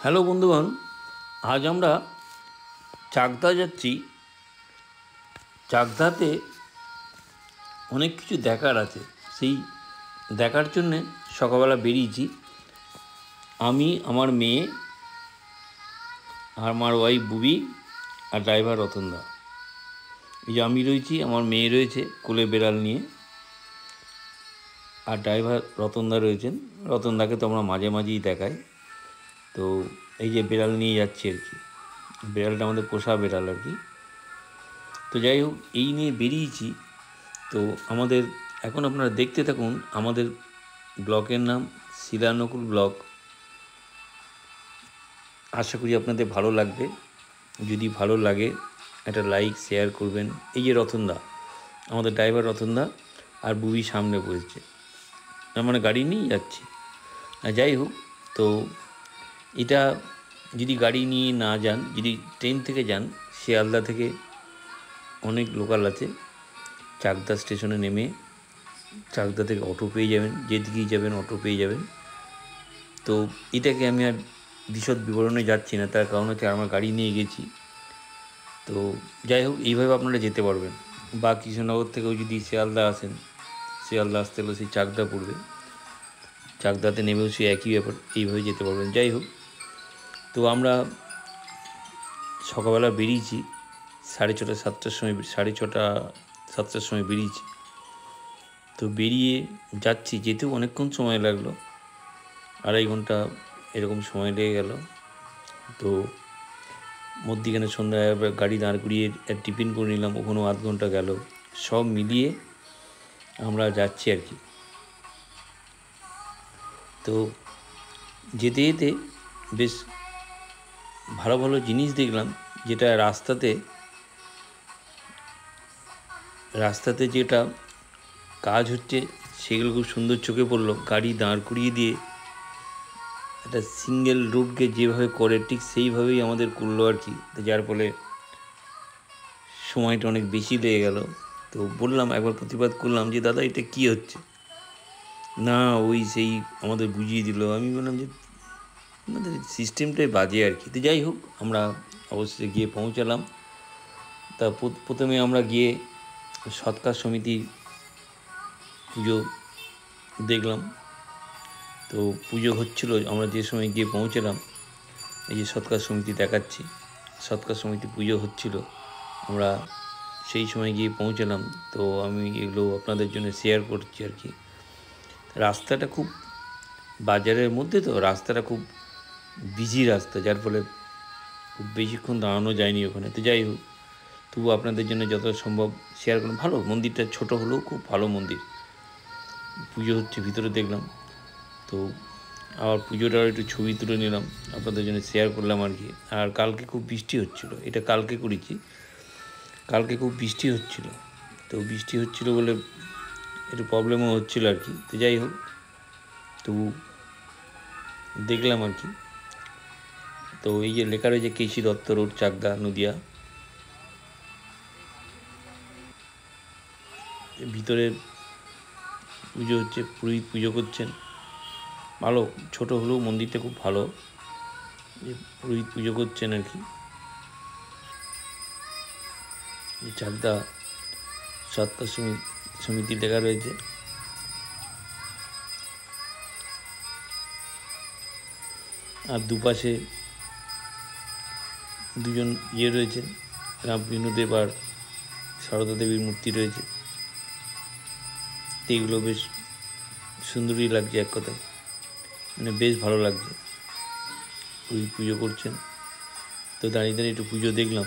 Hello বন্ধুগণ, আজ আমরা চাকদা যাচ্ছি। চাকদাতে অনেক কিছু দেখার আছে, সেই দেখার জন্যে সকালবেলা বেরিয়েছি। আমি, আমার মেয়ে, আর আমার ওয়াইফ বুবি, আর ড্রাইভার রতনদা। এই যে আমি রয়েছি, আমার মেয়ে রয়েছে কোলে বেড়াল নিয়ে, আর ড্রাইভার রতনদা রয়েছেন। রতনদাকে তো আমরা মাঝে মাঝেই দেখাই। তো এই যে বেড়াল নিয়ে যাচ্ছি আর কি, বেড়ালটা আমাদের পোষা বেড়াল আর কি। তো যাই হোক, এই নিয়ে বেরিয়েছি। তো আমাদের এখন আপনারা দেখতে থাকুন। আমাদের ব্লকের নাম শিলানকুল ব্লক। আশা করি আপনাদের ভালো লাগবে। যদি ভালো লাগে একটা লাইক শেয়ার করবেন। এই যে রতনদা, আমাদের ড্রাইভার রতনদা, আর বুবি সামনে বসেছে, মানে গাড়ি নিয়েই যাচ্ছি। যাই হোক, তো এটা যদি গাড়ি নিয়ে না যান, যদি ট্রেন থেকে যান, শিয়ালদা থেকে অনেক লোকাল আছে। চাকদা স্টেশনে নেমে চাকদা থেকে অটো পেয়ে যাবেন, যেদিকেই যাবেন অটো পেয়ে যাবেন। তো এটাকে আমি আর বিশদ বিবরণে যাচ্ছি না, তার কারণ হচ্ছে আমার গাড়ি নিয়ে গেছি। তো যাই হোক, এইভাবে আপনারা যেতে পারবেন। বা কৃষ্ণনগর থেকেও যদি শিয়ালদা আসেন, শিয়ালদা আসতে হলে সেই চাকদা পড়বে, চাকদাতে নেমেও সেই একই ব্যাপার, এইভাবে যেতে পারবেন। যাই হোক, তো আমরা সকালবেলা বেরিয়েছি 6:30 7টার সময়, 6:30 7টার সময় বেরিয়েছি। তো বেরিয়ে যাচ্ছি, যেতেও অনেকক্ষণ সময় লাগলো, 2.5 ঘন্টা এরকম সময় লেগে গেল। তো মধ্যিখানে সন্ধ্যায় আবার গাড়ি দাঁড় করিয়ে টিফিন করে নিলাম, ওখানেও 0.5 ঘন্টা গেল। সব মিলিয়ে আমরা যাচ্ছি আর কি। তো যেতে যেতে বেশ ভালো ভালো জিনিস দেখলাম, যেটা রাস্তাতে যেটা কাজ হচ্ছে সেগুলো খুব সুন্দর চোখে পড়লো। গাড়ি দাঁড় করিয়ে দিয়ে একটা সিঙ্গেল রুটকে যেভাবে করে ঠিক সেইভাবেই আমাদের করলো আর কি। যার ফলে সময়টা অনেক বেশি লেগে গেল। তো বললাম, একবার প্রতিবাদ করলাম যে দাদা এটা কী হচ্ছে, না ওই সেই আমাদের বুঝিয়ে দিল। আমি বললাম যে আমাদের সিস্টেমটাই বাজে আর কি। তো যাই হোক, আমরা অবশ্যই গিয়ে পৌঁছালাম। তা প্রথমে আমরা গিয়ে সৎকার সমিতি পুজো দেখলাম। তো পুজো হচ্ছিল, আমরা যে সময় গিয়ে পৌঁছালাম, এই যে সৎকার সমিতি দেখাচ্ছি, সৎকার সমিতি পুজো হচ্ছিল, আমরা সেই সময় গিয়ে পৌঁছালাম। তো আমি এগুলো আপনাদের জন্য শেয়ার করছি আর কি। রাস্তাটা খুব বাজারের মধ্যে, তো রাস্তাটা খুব বিজি রাস্তা, যার ফলে খুব বেশিক্ষণ দাঁড়ানো যায়নি ওখানে। তো যাই হোক, তবু আপনাদের জন্য যত সম্ভব শেয়ার করুন। ভালো মন্দিরটা, ছোট হলেও খুব ভালো মন্দির। পুজো হচ্ছে, ভিতরে দেখলাম। তো আবার পুজোটার একটু ছবি তুলে নিলাম, আপনাদের জন্য শেয়ার করলাম আর কি। আর কালকে খুব বৃষ্টি হচ্ছিল, এটা কালকে করেছি, কালকে খুব বৃষ্টি হচ্ছিল। তো বৃষ্টি হচ্ছিল বলে একটু প্রবলেমও হচ্ছিল আর কি। তো যাই হোক, তবু দেখলাম আর কি। তো এই যে লেখা রয়েছে কেশি দত্ত রোড, চাকদা, নদিয়া। ভিতরে পুজো হচ্ছে, পুরোহিত পুজো করছেন। ভালো, ছোট হলেও মন্দিরটা খুব ভালো, যে পুরোহিত পুজো করছেন আর কি। চাকদা সৎকার সমিতি লেখা রয়েছে। আর দুপাশে দুজন রয়েছেন, রামকৃষ্ণদেব আর সারদা দেবীর মূর্তি রয়েছে। এগুলো বেশ সুন্দরই লাগছে, এক কথায় মানে বেশ ভালো লাগছে। পুজো করছেন। তো দাঁড়িয়ে দাঁড়িয়ে একটু পুজো দেখলাম,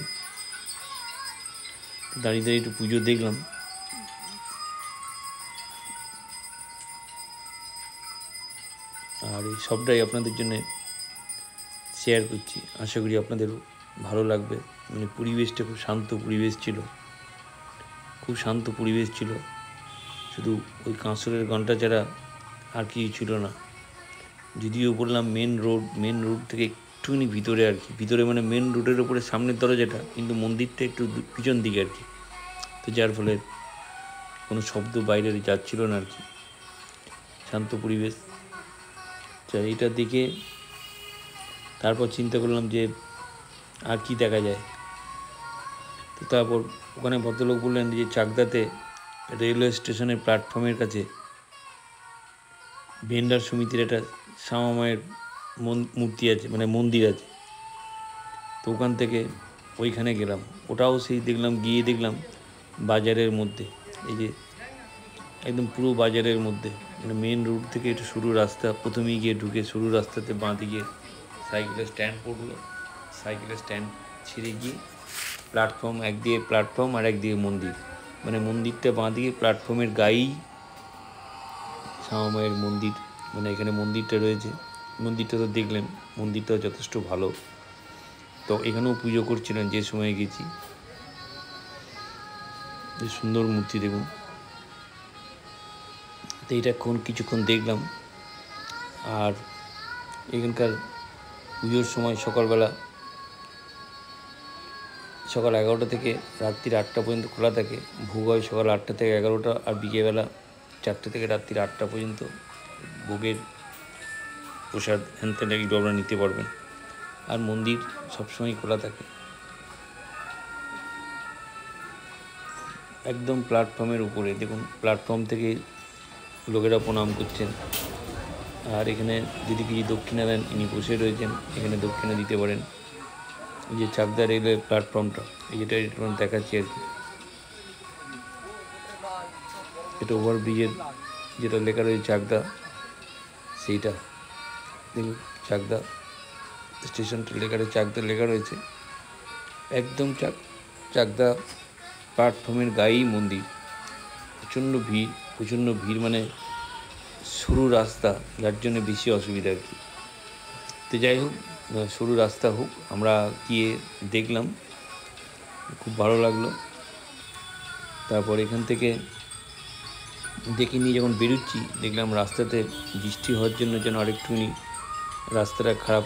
আর এই সবটাই আপনাদের জন্য শেয়ার করছি। আশা করি আপনাদেরও ভালো লাগবে। মানে পরিবেশটা খুব শান্ত পরিবেশ ছিল, খুব শান্ত পরিবেশ ছিল। শুধু ওই কাঁসরের ঘণ্টা ছাড়া আর কিছু ছিল না। যদিও বললাম মেন রোড থেকে একটুখানি ভিতরে আর কি, ভিতরে মানে মেন রোডের ওপরে সামনের দরজাটা, কিন্তু মন্দিরটা একটু পিছন দিকে আর কি। তো যার ফলে কোনো শব্দ বাইরে যাচ্ছিল না আর কি, শান্ত পরিবেশ। এইটা দেখে তারপর চিন্তা করলাম যে আর কি দেখা যায়। তো তারপর ওখানে ভদ্রলোক বললেন যে চাকদাতে রেলওয়ে স্টেশনের প্ল্যাটফর্মের কাছে ভেন্ডার সমিতির একটা শ্যামা মায়ের মূর্তি আছে, মানে মন্দির আছে। তো ওখান থেকে ওইখানে গেলাম। ওটাও সেই দেখলাম, গিয়ে দেখলাম বাজারের মধ্যে, এই যে একদম পুরো বাজারের মধ্যে, মানে মেন রোড থেকে একটু সরু রাস্তা, প্রথমেই গিয়ে ঢুকে সরু রাস্তাতে বাঁ দিকে সাইকেলের স্ট্যান্ড পড়লো, সাইকেলের স্ট্যান্ড ছেড়ে গিয়ে প্ল্যাটফর্ম, একদিকে প্ল্যাটফর্ম আর একদিকে মন্দির, মানে মন্দিরটা বাঁ দিকে, প্ল্যাটফর্মের গায়েই শ্যামা মায়ের মন্দির, মানে এখানে মন্দিরটা রয়েছে। মন্দিরটা তো দেখলেন, মন্দিরটাও যথেষ্ট ভালো। তো এখানেও পুজো করছিলেন যে সময় গেছি। বেশ সুন্দর মূর্তি দেখুন। তো এটা কিছুক্ষণ দেখলাম। আর এখানকার পুজোর সময় সকালবেলা সকাল 11টা থেকে রাত্রির 8টা পর্যন্ত খোলা থাকে। ভোগ হয় সকাল 8টা থেকে 11টা, আর বিকেলবেলা 4টে থেকে রাত্রির 8টা পর্যন্ত ভোগের প্রসাদ হ্যানত্যান এগুলো আপনারা নিতে পারবেন। আর মন্দির সবসময় খোলা থাকে। একদম প্ল্যাটফর্মের উপরে দেখুন, প্ল্যাটফর্ম থেকে লোকেরা প্রণাম করছেন। আর এখানে যদি কিছু দক্ষিণা দেন, ইনি বসে রয়েছেন, এখানে দক্ষিণা দিতে পারেন। এই যে চাকদা রেলওয়ে প্ল্যাটফর্মটা, এই যেটা দেখাচ্ছি আর কি, এটা ওভারব্রিজের যেটা লেখা রয়েছে চাকদা, সেইটা দেখুন। চাকদা স্টেশনটা লেখা রয়েছে, চাকদা লেখা রয়েছে একদম। চাকদা প্ল্যাটফর্মের গায়েই মন্দির। প্রচণ্ড ভিড়, মানে সরু রাস্তা, যার জন্য বেশি অসুবিধা আর কি। তো যাই হোক, সরু রাস্তা হোক, আমরা গিয়ে দেখলাম, খুব ভালো লাগলো। তারপর এখান থেকে দেখে নিয়ে যখন বেরোচ্ছি, দেখলাম রাস্তাতে বৃষ্টি হওয়ার জন্য যেন আরেকটুখানি রাস্তাটা খারাপ,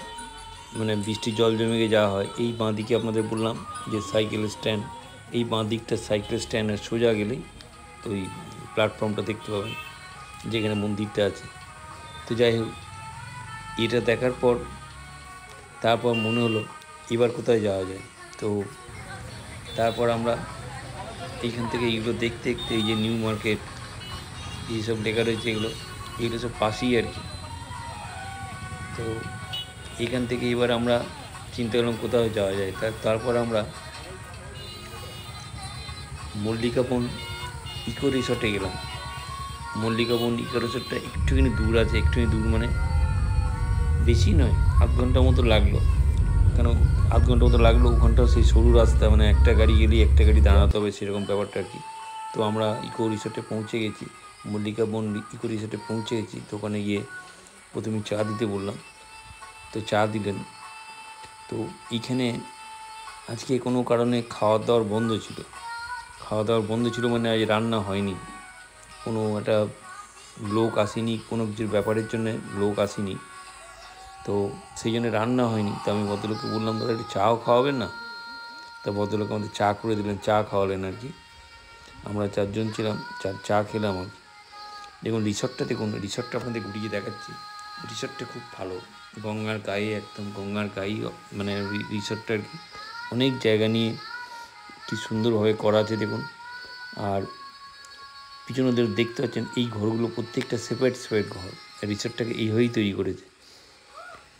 মানে বৃষ্টির জল জমে গিয়ে যাওয়া হয়। এই বাঁ দিকে আপনাদের বললাম যে সাইকেল স্ট্যান্ড, এই বাঁ দিকটা সাইকেল স্ট্যান্ডের সোজা গেলেই ওই প্ল্যাটফর্মটা দেখতে পাবেন, যেখানে মন্দিরটা আছে। তো যাই হোক, এটা দেখার পর তারপর মনে হলো এবার কোথায় যাওয়া যায়। তো তারপর আমরা এইখান থেকে এইগুলো দেখতে দেখতে, এই যে নিউ মার্কেট, এইসব লেখা রয়েছে, এগুলো সব পাশেই আর কি। তো এখান থেকে এবার আমরা চিন্তা করলাম কোথাও যাওয়া যায়। তারপর আমরা মল্লিকাবন ইকো রিসর্টে গেলাম। মল্লিকাবন ইকো রিসর্টটা একটুখানি দূর আছে, একটুখানি দূর মানে বেশি নয়, আধ ঘন্টা মতো লাগলো। কেন আধ ঘন্টা মতো লাগলো? ওখানটাও সেই সরু রাস্তা, মানে একটা গাড়ি গেলেই একটা গাড়ি দাঁড়াতে হবে, সেরকম ব্যাপারটা আর কি। তো আমরা ইকো রিসর্টে পৌঁছে গেছি, মল্লিকাবন ইকো রিসর্টে পৌঁছে গেছি। তো ওখানে গিয়ে প্রথমে চা দিতে বললাম, তো চা দিলেন। তো এইখানে আজকে কোনো কারণে খাওয়া দাওয়ার বন্ধ ছিল, মানে আজ রান্না হয়নি, কোনো একটা লোক আসেনি, কোনো কিছুর ব্যাপারের জন্য লোক আসেনি, তো সেই জন্য রান্না হয়নি। তো আমি ভদ্রলোককে বললাম, দাদা একটু চাও খাওয়াবেন না? তা ভদ্রলোক আমাদের চা করে দিলেন, চা খাওয়ালেন আর কি। আমরা 4 জন ছিলাম, চা খেলাম আর কি। দেখুন রিসর্টটা আপনাদের ঘুরিয়ে দেখাচ্ছি। রিসর্টটা খুব ভালো, গঙ্গার গায়ে, একদম গঙ্গার গায়ে, মানে রিসর্টটা আর কি। অনেক জায়গা নিয়ে কি সুন্দরভাবে করা আছে দেখুন। আর পিছনে দেখতে পাচ্ছেন এই ঘরগুলো প্রত্যেকটা সেপারেট ঘর। রিসর্টটাকে এইভাবেই তৈরি করেছে।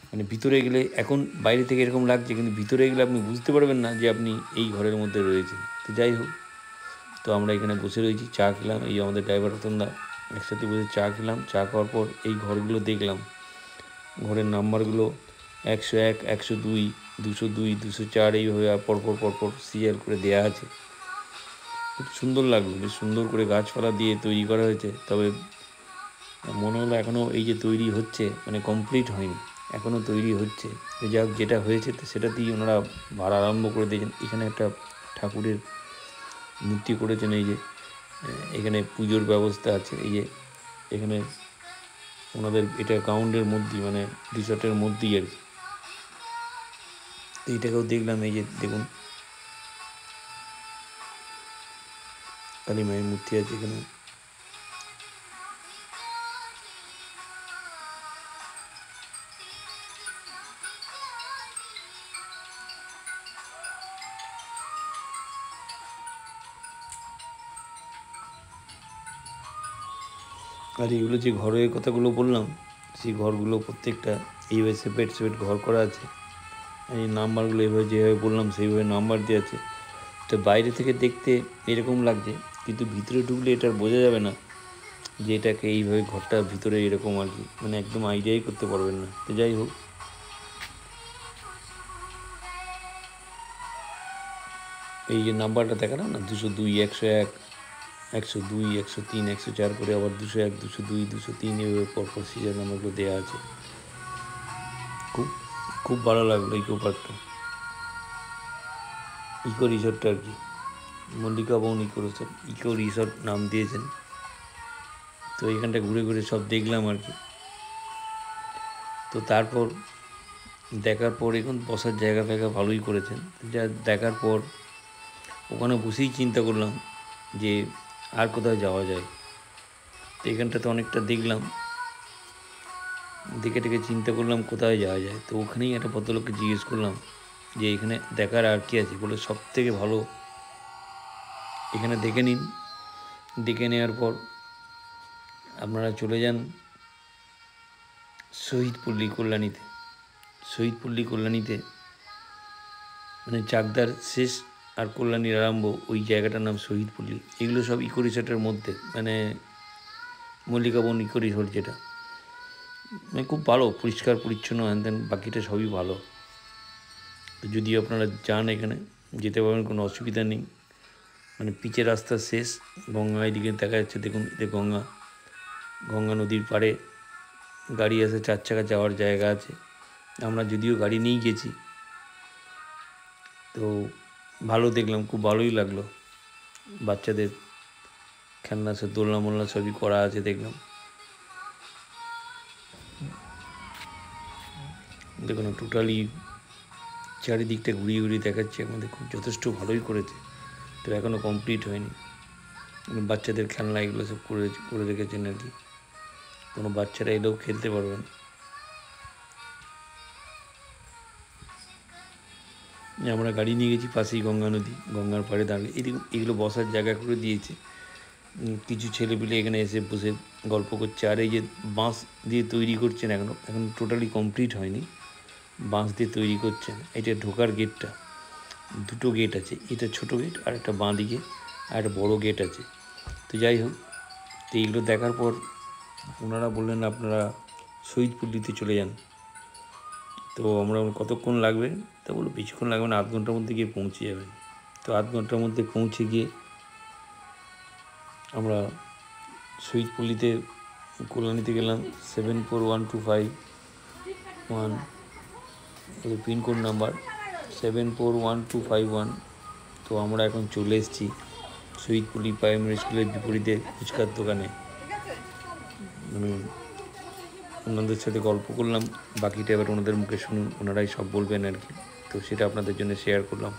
মানে ভিতরে গেলে, এখন বাইরে থেকে এরকম লাগছে, কিন্তু ভিতরে গেলে আপনি বুঝতে পারবেন না যে আপনি এই ঘরের মধ্যে রয়েছেন। তো যাই হোক, তো আমরা এখানে বসে রয়েছি, চা খেলাম। এই আমাদের ড্রাইভার রতনদা, একসাথে বসে চা খেলাম। চা খাওয়ার পর এই ঘরগুলো দেখলাম, ঘরের নাম্বারগুলো 101, 102, 202, 204 এইভাবে পরপর সিরিয়াল করে দেওয়া আছে। খুব সুন্দর লাগলো, বেশ সুন্দর করে গাছপালা দিয়ে তৈরি করা হয়েছে। তবে মনে হলো এখনও এই যে তৈরি হচ্ছে, মানে কমপ্লিট হয়নি, এখনও তৈরি হচ্ছে। যা যেটা হয়েছে সেটাতেই ওনারা ভাড়া আরম্ভ করে দিয়েছেন। এখানে একটা ঠাকুরের মূর্তি করেছেন, এই যে এখানে পুজোর ব্যবস্থা আছে। এই যে এখানে ওনাদের এটা গ্রাউন্ডের মধ্যেই, মানে রিসর্টের মধ্যেই আর কি। এইটাকেও দেখলাম, এই যে দেখুন কালী মায়ের মূর্তি আছে এখানে। আর এগুলো যে ঘরের কথাগুলো বললাম, সেই ঘরগুলো প্রত্যেকটা এইভাবে সেপারেট সেপারেট ঘর করা আছে। এই নাম্বারগুলো এইভাবে যেভাবে বললাম সেইভাবে নাম্বার দেওয়া আছে। তো বাইরে থেকে দেখতে এরকম লাগছে, কিন্তু ভিতরে ঢুকলে এটা বোঝা যাবে না যে এটাকে এইভাবে ঘরটা ভিতরে এরকম আর কি, মানে একদম আইডিয়াই করতে পারবেন না। তো যাই হোক, এই যে নাম্বারটা দেখালাম না, 202, 101, 102, 103, 104 করে, আবার 201, 202, 203 এভাবে পরপর সিরিয়াল নাম্বারগুলো দেওয়া আছে। খুব খুব ভালো লাগলো ইকো পার্কটা, ইকো রিসর্টটা আর কি, মল্লিকা বন ইকো রিসর্ট নাম দিয়েছেন। তো এখানটা ঘুরে ঘুরে সব দেখলাম আর কি। তো তারপর দেখার পর এখন বসার জায়গা ফায়গা ভালোই করেছেন। যা দেখার পর ওখানে বসেই চিন্তা করলাম যে আর কোথাও যাওয়া যায়। তো এখানটাতে অনেকটা দেখলাম, দেখে টেকে চিন্তা করলাম কোথায় যাওয়া যায়। তো ওখানেই একটা ভদ্রলোককে জিজ্ঞেস করলাম যে এখানে দেখার আর কি আছে। বলে সব থেকে ভালো এখানে দেখে নিন, দেখে নেওয়ার পর আপনারা চলে যান শহীদপল্লী কল্যাণীতে। শহীদপল্লী কল্যাণীতে মানে চাকদার শেষ আর কল্যাণীর আরম্ভ, ওই জায়গাটার নাম শহীদপল্লী। এগুলো সব ইকো রিসর্টের মধ্যে, মানে মল্লিকা বন ইকো রিসর্ট যেটা, মানে খুব ভালো, পরিষ্কার পরিচ্ছন্ন, হ্যান বাকিটা সবই ভালো। তো যদি আপনারা যান এখানে যেতে পারবেন, কোনো অসুবিধা নেই। মানে পিচের রাস্তা শেষ, গঙ্গা এদিকে দেখা যাচ্ছে, দেখুন এতে গঙ্গা, গঙ্গা নদীর পাড়ে গাড়ি আছে, 4 চাকা যাওয়ার জায়গা আছে। আমরা যদিও গাড়ি নিয়েই গেছি, তো ভালো দেখলাম, খুব ভালোই লাগলো। বাচ্চাদের খেলনা সব দোলনা মোলনা সবই করা আছে দেখলাম। দেখুন টোটালি চারিদিকটা ঘুরিয়ে ঘুরিয়ে দেখাচ্ছে আমাদের, খুব যথেষ্ট ভালোই করেছে। তো এখনও কমপ্লিট হয়নি। বাচ্চাদের খেলনা এগুলো সব করে রেখেছেন আর কি, কোনো বাচ্চারা এলেও খেলতে পারবেন। আমরা গাড়ি নিয়ে গেছি, পাশেই গঙ্গা নদী, গঙ্গার পাড়ে দাঁড়িয়ে এগুলো বসার জায়গা করে দিয়েছে। কিছু ছেলেপিলে এখানে এসে বসে গল্প করছে। আর এই যে বাঁশ দিয়ে তৈরি করছেন, এখন টোটালি কমপ্লিট হয়নি, বাঁশ দিয়ে তৈরি করছেন। এটা ঢোকার গেটটা, দুটো গেট আছে, এটা ছোটো গেট আর একটা বাঁ দিকে আর একটা বড়ো গেট আছে। তো যাই হোক, তো এইগুলো দেখার পর ওনারা বললেন আপনারা শহীদপল্লীতে চলে যান। তো আমরা কতক্ষণ লাগবে, তা বললো বেশিক্ষণ লাগবে না, 8 ঘন্টার মধ্যে গিয়ে পৌঁছে যাবেন। তো 8 ঘন্টার মধ্যে পৌঁছে গিয়ে আমরা শহীদপল্লীতে কল্যাণীতে গেলাম। 741251 এই পিনকোড নাম্বার 741251। তো আমরা এখন চলে এসেছি শহীদপল্লী প্রাইমারি স্কুলের বিপরীতে ফুচকার দোকানে। ওনাদের সাথে গল্প করলাম, বাকিটা এবার ওনাদের মুখে শুনুন, ওনারাই সব বলবেন আর কি। তো সেটা আপনাদের জন্য শেয়ার করলাম।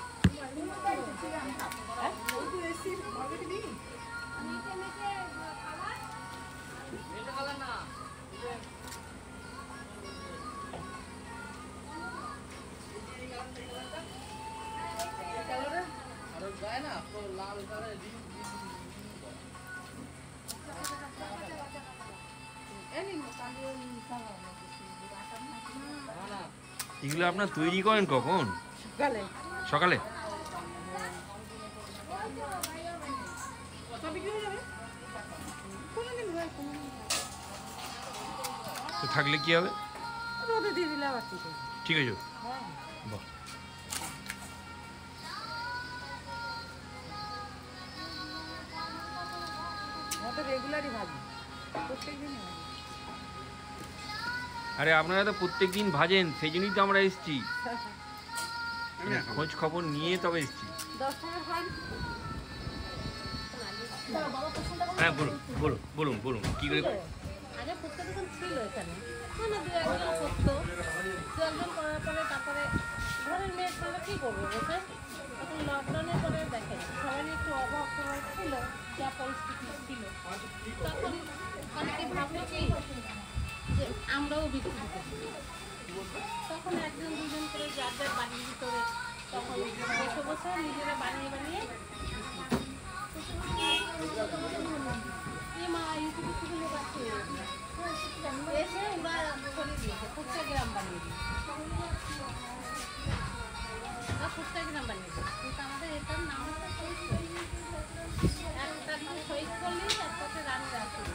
এগুলো আপনার তৈরি করেন কখন? সকালে। তো থাকলে কি হবে? ঠিক আছে। বাহ, আরে আপনারা তো প্রত্যেক দিন ভাজেন, সেই জন্যই তো আমরা এসেছি, খোঁজ খবর নিয়ে তবে এসেছি। হ্যাঁ বলুন বলুন বলুন বলুন কী করে। আগে ফুচকা দোকান ছিল এখানে, মানে দু একজন করতো, দু একজন করার পরে তারপরে ঘরের মেয়ে ছেলে কী করবে বসে। তখন লকডাউনের পরে দেখেন সবারই একটু অভাব প্রভাব ছিল, যা পরিস্থিতি ছিল, তখন অনেকে ভাবলো কি যে আমরাও বিক্রি করছি। তখন একজন দুজন করে যার যার বাড়ির ভিতরে তখন বসে বসে নিজেরা বানিয়ে বানিয়ে এই মা ইউটিউবে থেকে লোক আসছে এসে ওরা করে দিয়েছে ফুচকা গ্রাম বানিয়ে দিয়েছে ওরা ফুচকা গ্রাম বানিয়ে দিয়েছে কিন্তু আমাদের এটার নাম হচ্ছে একটা নাম শহীদ করলি একটাতে রানী রাসমণি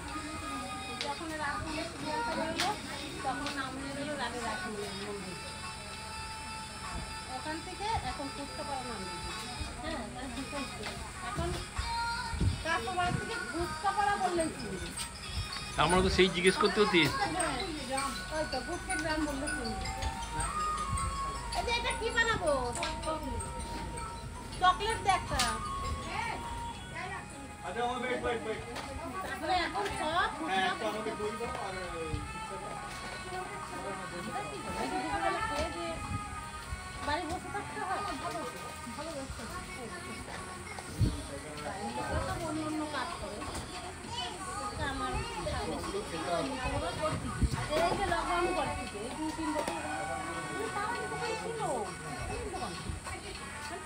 যখন রাসমণি সিরিয়ালটা বেরোলো তখন নাম নিয়ে গেলো রানী রাসমণি মন্দির ওখান থেকে এখন ফুচকা পাড়া নাম দিয়েছে হ্যাঁ এখন কাঁচাপাড়া থেকে ফুচকা পাড়া বললেন চিনি আমরা তো সেই জিজ্ঞেস করতে হতে ওই তো ফুচকা গ্রাম বললে চিনি এই যে এটা কি বানাবো চকলেট দে একটা তারপরে এখন সব বাড়ি বসে থাকতে হয় ভালো ভালো বসে অন্য অন্য কাজ করে আমার এই যে লকডাউন করছি 2-3 বছর ছিল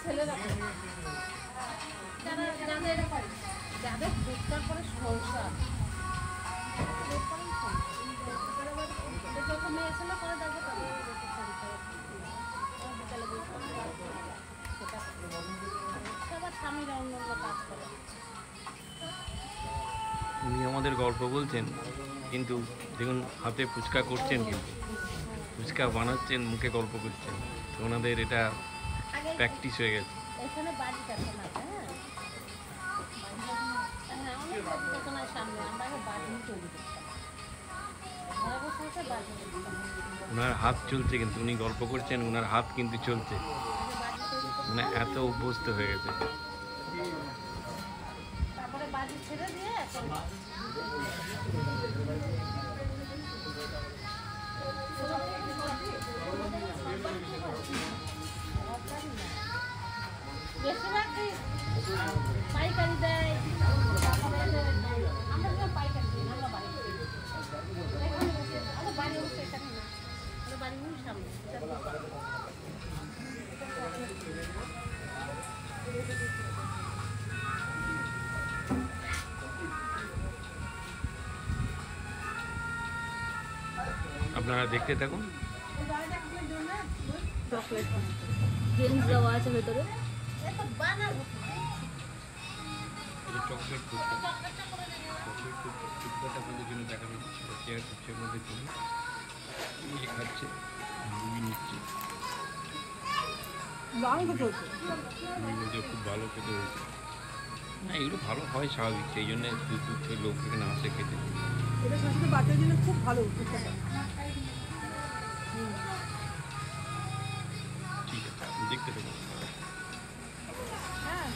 ছেলেরা যারা যাদের যাদের ফুচকার পরে সংসার যত মেয়ে ছেলে করে দেখবে তাদের সবার স্বামীরা অন্য অন্য কাজ করে উনি আমাদের গল্প বলছেন কিন্তু দেখুন হাতে ফুচকা করছেন কিন্তু ফুচকা বানাচ্ছেন মুখে গল্প করছেন তো ওনাদের এটা প্র্যাকটিস হয়ে গেছে এখানে বাড়ি কাছে না হ্যাঁ হ্যাঁ অনেক দোকানের সামনে আমরা আগে বাড়ি তৈরি করতাম ঘরে বসে বসে বাড়ি ওনার হাত চলছে কিন্তু উনি গল্প করছেন ওনার হাত কিন্তু চলছে মানে এত অভ্যস্ত হয়ে গেছে তারপরে বাড়ি ছেড়ে দিয়ে এখন বেশিরভাগ পাইকারি দেয় আমরা যখন পাইকারি দিই আমরা বাড়ি আমরা বাড়ি বসে এখানে না আমরা বাড়ি ওই সামনে আপনারা দেখতে থাকুন চকলেট জেমস দেওয়া আছে ভেতরে এটা বানাবো চকলেট ফুচকাটা আপনাদের জন্য দেখানো চেয়ার ফুচকার মধ্যে চলুন ইয়ে খাচ্ছে রুগী নিচ্ছে খুব ভালো খেতে হয়েছে না এগুলো ভালো হয় স্বাভাবিক সেই জন্য দূর দূর থেকে লোক এখানে আসে খেতে এটা সাথে বাচ্চার জন্য খুব ভালো ফুচকাটা ঠিক আছে আপনি দেখতে থাকুন হ্যাঁ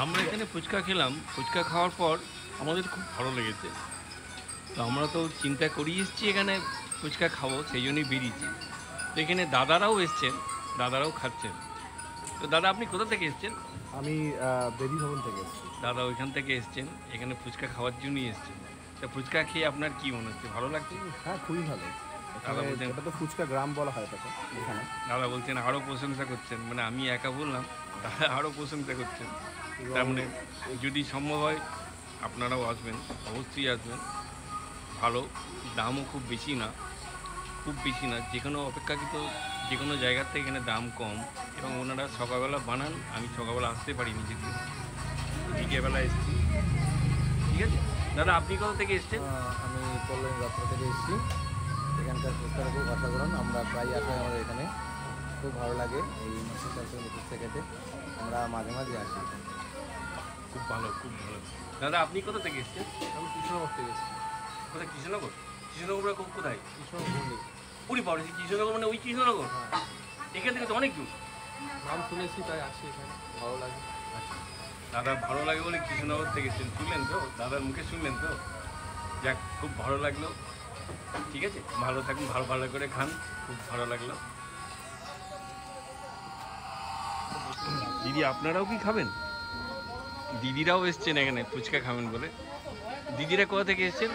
আমরা এখানে ফুচকা খেলাম ফুচকা খাওয়ার পর আমাদের খুব ভালো লেগেছে তো আমরা তো চিন্তা করেই এসেছি এখানে ফুচকা খাবো সেই জন্যই বেরিয়েছি তো এখানে দাদারাও এসছেন দাদারাও খাচ্ছেন তো দাদা আপনি কোথা থেকে এসছেন আমি বেবি ভবন থেকে এসেছি। দাদা ওইখান থেকে এসছেন এখানে ফুচকা খাওয়ার জন্যই এসছেন তা ফুচকা খেয়ে আপনার কি মনে হচ্ছে ভালো লাগছে হ্যাঁ খুবই ভালো দাদা বলছেন এটা তো ফুচকা গ্রাম বলা হয় তাকে এখানে দাদা বলছেন আরও প্রশংসা করছেন মানে আমি একা বললাম দাদা আরও প্রশংসা করছেন তার মানে যদি সম্ভব হয় আপনারাও আসবেন অবশ্যই আসবেন ভালো দামও খুব বেশি না যে কোনো অপেক্ষাকৃত যে কোনো জায়গার থেকে এখানে দাম কম এবং ওনারা সকালবেলা বানান আমি সকালবেলা আসতে পারিনি যদিও বিকেলবেলা এসেছি ঠিক আছে দাদা আপনি কোথা থেকে এসছেন আমি কল্যাণ রাস্তা থেকে এসেছি এখানকার ফুচকাটা খুব অসাধারণ আমরা প্রায় আসি আমাদের এখানে খুব ভালো লাগে এই ফুচকা খেতে আমরা মাঝে মাঝে আসি খুব ভালো দাদা আপনি কোথা থেকে এসছেন আমি কৃষ্ণনগর থেকে এসেছি কোথায় কৃষ্ণনগর কোথায় কৃষ্ণনগর মন্দির পুরী পাওয়া কৃষ্ণনগর মানে ওই কৃষ্ণনগর এখান থেকে তো অনেক দূর নাম শুনেছি তাই আসি এখানে ভালো লাগে দাদা ভালো লাগে বলে কৃষ্ণনগর থেকে এসছেন শুনলেন তো দাদার মুখে শুনলেন তো যাক খুব ভালো লাগলো ঠিক আছে ভালো থাকুন ভালো করে খান খুব ভালো লাগলো দিদি আপনারাও কি খাবেন দিদিরাও এসছেন এখানে ফুচকা খাবেন বলে দিদিরা কোথা থেকে এসছেন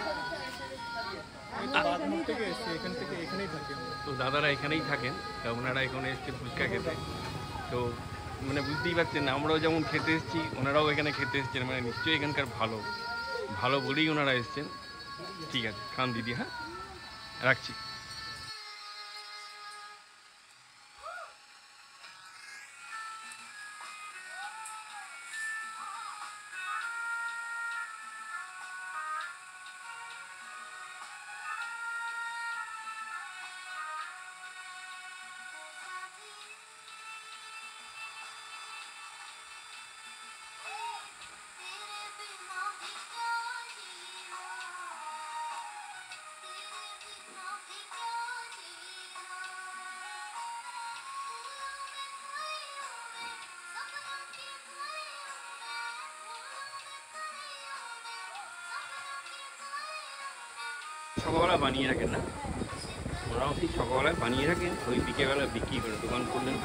থেকে এসেছি এখান থেকে এখানেই থাকি আমরা তো দাদারা এখানেই থাকেন তা ওনারা এখানে এসছে ফুচকা খেতে তো মানে বুঝতেই পারছেন না, আমরাও যেমন খেতে এসেছি ওনারাও এখানে খেতে এসেছেন, মানে নিশ্চয়ই এখানকার ভালো ভালো বলেই ওনারা এসেছেন। ঠিক আছে, খান দিদি, হ্যাঁ রাখছি। সকালবেলা বানিয়ে রাখেন না, ওরাও ঠিক সকালবেলায় বানিয়ে রাখেন, ওই বিকেলবেলা বিক্রি করে দোকান করলেন,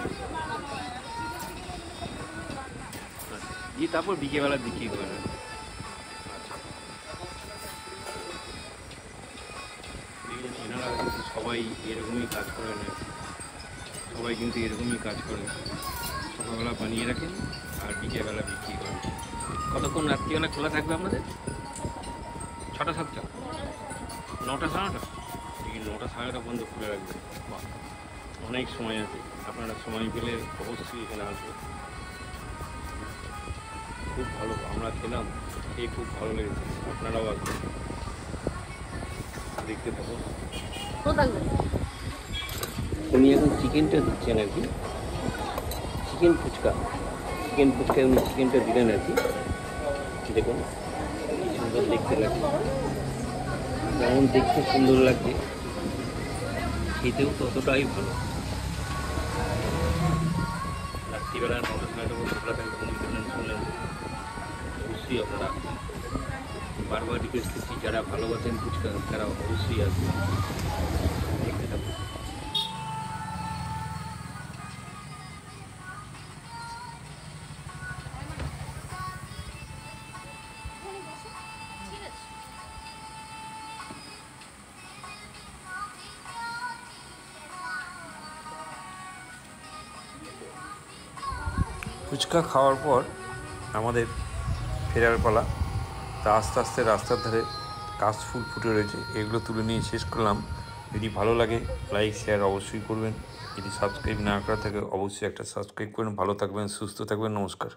দিয়ে তারপর বিকেলবেলা বিক্রি করেন। আচ্ছা, এনারা কিন্তু সবাই এরকমই কাজ করেন, সবাই কিন্তু এরকমই কাজ করেন, সকালবেলা বানিয়ে রাখেন আর বিকেলবেলা বিক্রি করেন। কতক্ষণ রাত্রিবেলা খোলা থাকবে আপনাদের? 6টা 7টা, 9টা 9:30? এই 9টা 9:30 পর্যন্ত খুলে রাখবে। বাহ, অনেক সময় আছে, আপনারা সময় পেলে অবশ্যই এখানে আসবেন। খুব ভালো, আমরা খেলাম, খেয়ে খুব ভালো লেগেছে, আপনারাও আসবেন, দেখতে থাকুন। উনি এখন চিকেনটা দিচ্ছেন আর কি, চিকেন ফুচকা, উনি চিকেনটা দিলেন আর কি। দেখুন কি সুন্দর দেখতে লাগছে, যেমন দেখতে সুন্দর লাগছে খেতেও ততটাই ভালো। রাত্রিবেলা 9টা 9:30 পর্যন্ত খোলা থাকবে, উনি শুনলেন, অবশ্যই আপনারা আসবেন। বারবার রিকোয়েস্ট করছি, যারা ভালোবাসেন ফুচকা তারা অবশ্যই আসবেন, দেখতে থাকুন। ফুচকা খাওয়ার পর আমাদের ফেরার পালা। তা আস্তে আস্তে রাস্তার ধারে কাশফুল ফুটে রয়েছে, এগুলো তুলে নিয়ে শেষ করলাম। যদি ভালো লাগে লাইক শেয়ার অবশ্যই করবেন, যদি সাবস্ক্রাইব না করা থাকে অবশ্যই একটা সাবস্ক্রাইব করবেন। ভালো থাকবেন, সুস্থ থাকবেন, নমস্কার।